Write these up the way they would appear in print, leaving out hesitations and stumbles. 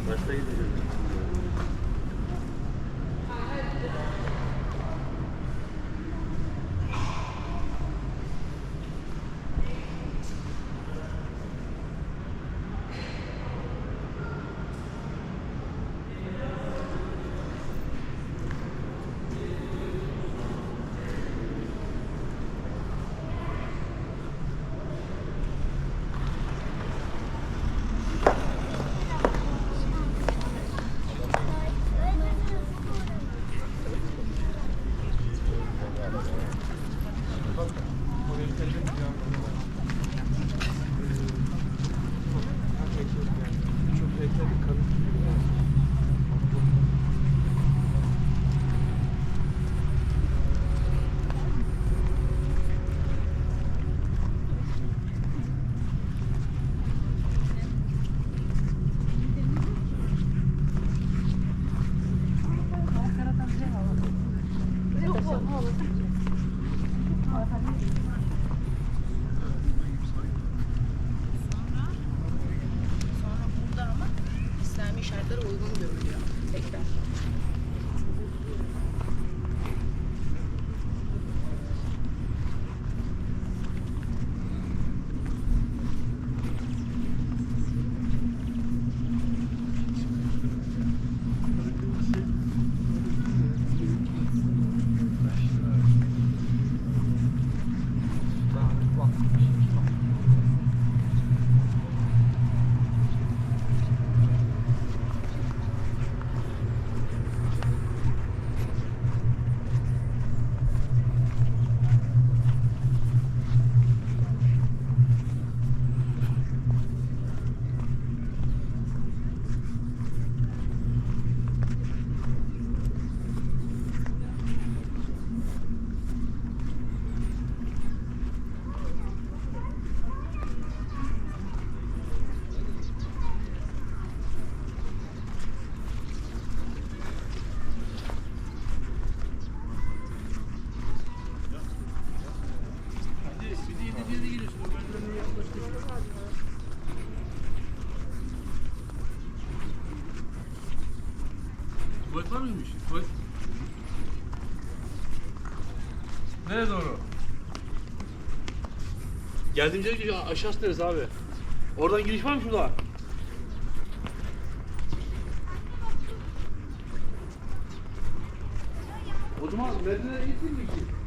Başta gideceğiz. şartlara uygun görülüyor tekrar. Tuvalet var mıymış? Tuvalet. Nereye doğru? Geldiğimizde ki aşağısı neresi abi? Oradan giriş var mı şurada? O zaman merdivene gittin mi ki?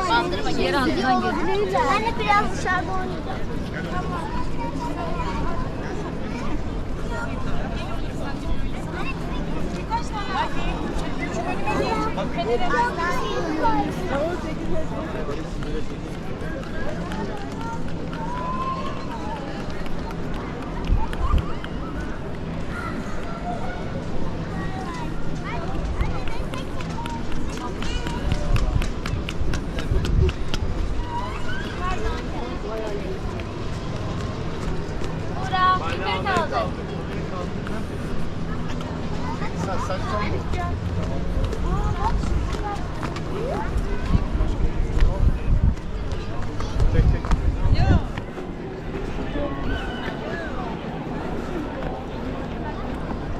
Bandırma yer altından gir. Ben de biraz dışarıda oynayacağım. Tamam. Burak, bir kaldı.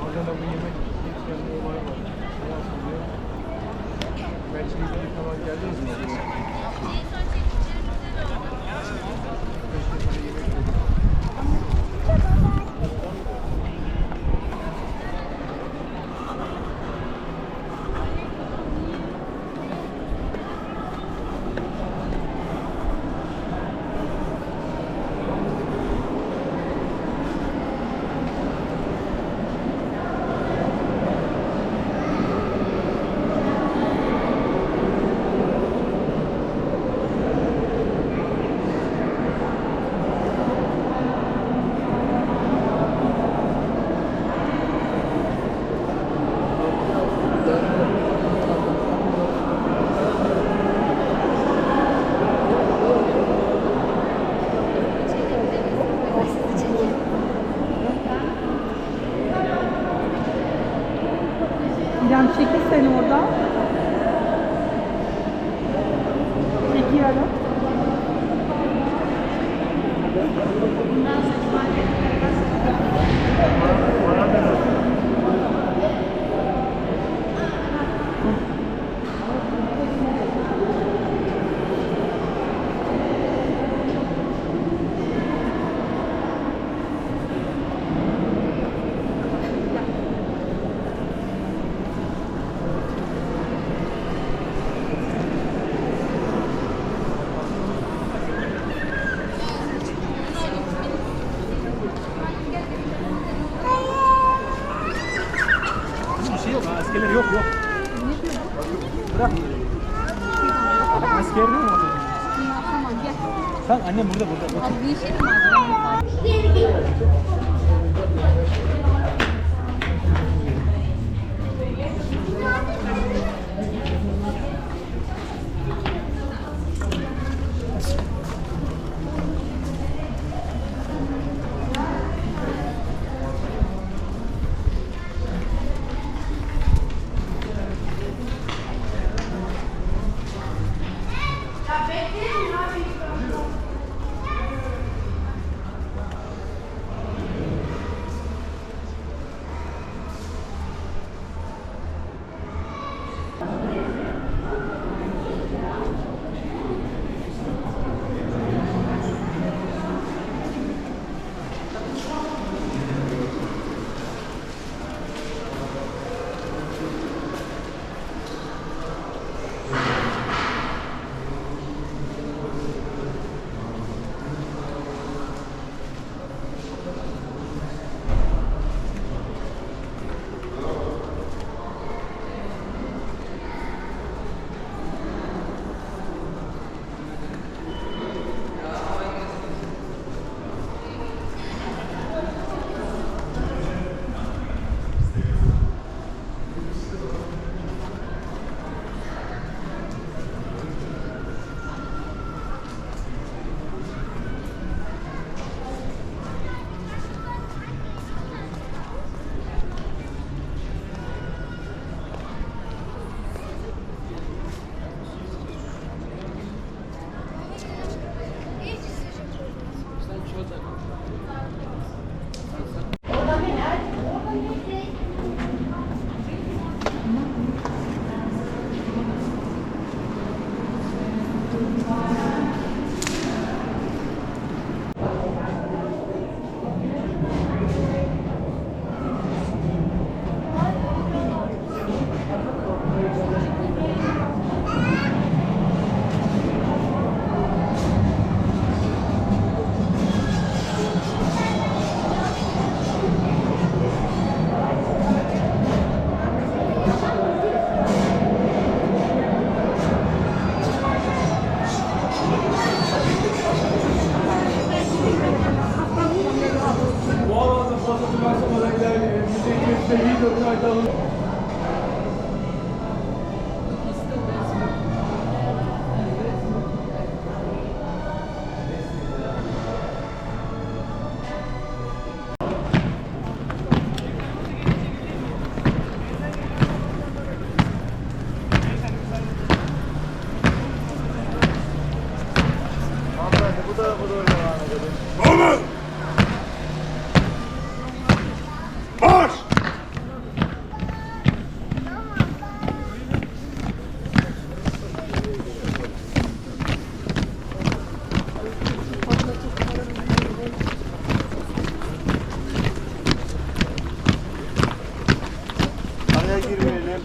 Orada da bu yemek yetişkenliği olayı var. Nasıl oluyor? Mersin'e falan geldiniz mi? Keşke sana yemek yedik. İrem çekil seni orada. Çekiyorum. Bir şey yok. Askerler yok. Bırak. Asker değil mi? Tamam gel. Sen annem burada. Abi bir şey mi var? Seri 4 ayda alın. Normal! Marş! Araya girmeyelim.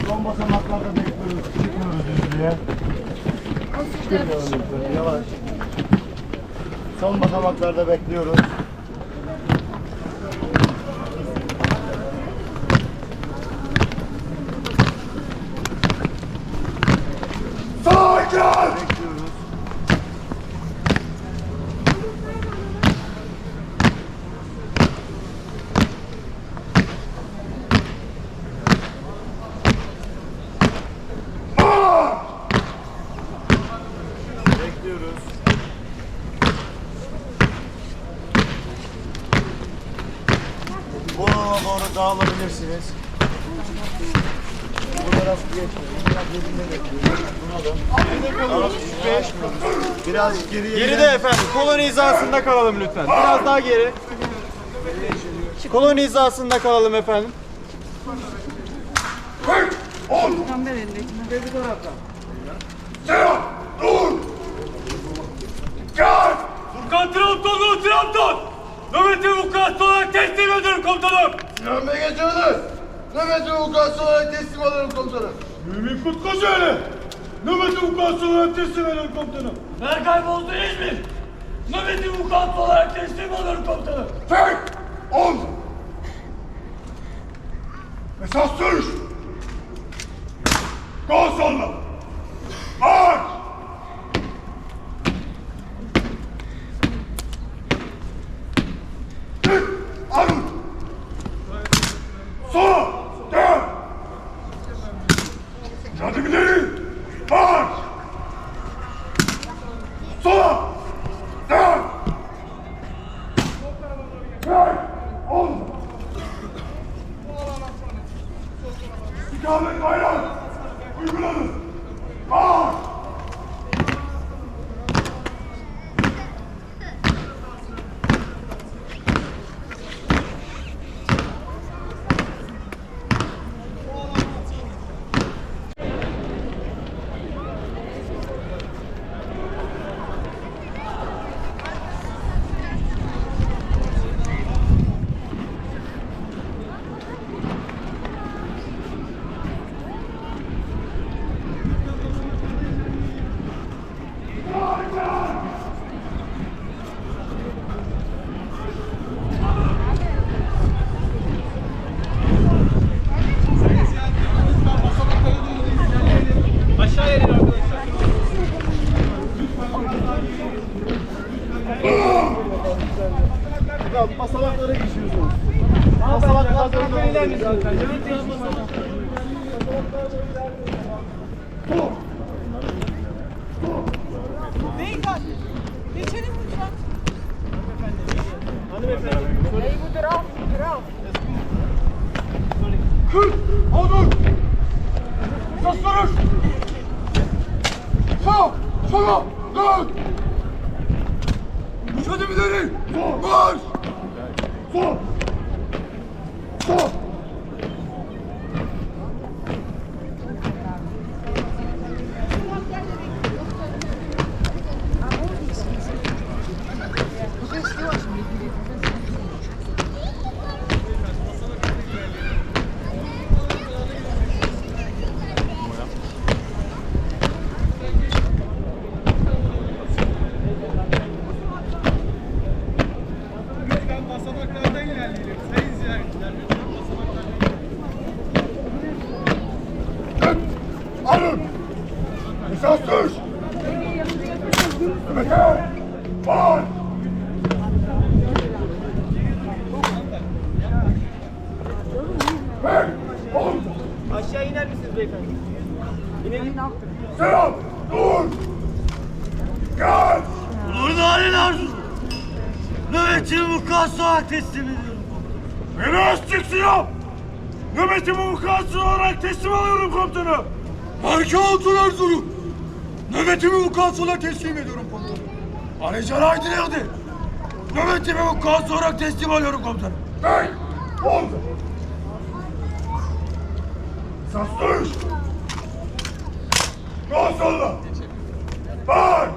Son basamaklarda bekliyoruz. Çıkmıyoruz düzlüğe. Çıkmıyoruz lütfen. Yavaş. Son basamaklarda bekliyoruz. Sakin! Bekliyoruz. Marş! Bekliyoruz. Bu alana doğru dağılabilirsiniz. Bu taraf geçmeyin. Biraz yerinde bekliyoruz. Buna da. 65. Biraz geriye. Geride efendim. Kolon hizasında kalalım lütfen. Biraz daha geri. Kolon hizasında kalalım efendim. Kırk! On! Selam! Dur! Gel! Furkan Trabzonlu Trabzon! Nöbeti vukuatlı olarak teslim ediyorum komutanım! Sinan Bey geçiyoruz. Nöbeti vukuatlı olarak teslim alırım komutanım. Mümin Kutlu söyle! Nöbeti vukuatlı olarak teslim ediyorum komutanım! Berkay Bozdu İzmir! Nöbeti vukuatlı olarak teslim ediyorum komutanım! Tek! On! Esas sürüş! Gol salla! Marş! Dik! Alın! Sola! Dön! Cadı ileri! Marş! Sola! Dön! Tek! On! İkamet bayrak! Uygulanın! Marş! Basamaklara geçiyorsunuz. Basamaklara Kırk! Odur! Esas sürüş! Sağ! Sola! Dön! Cadı ileri! Marş! Sol! Sol! Alın! Esas düş! Nöbete! Marş! beyefendi. İnelim ne yaptık? Selam! Dur! Gel! Burada halin arzu! Nöbetçi vukuatçı olarak teslim ediyorum. Beni açacaksın ya! Nöbetçi vukuatçı olarak teslim alıyorum komutanım. Marka altın Erzurum! Nöbetçi vukuatçı olarak teslim ediyorum komutanım. Ayrıca Aydın nerede? Nöbetçi vukuatçı olarak teslim alıyorum komutanım. Hey! Oldu! Esas dövüş! Sağ solla! Marş!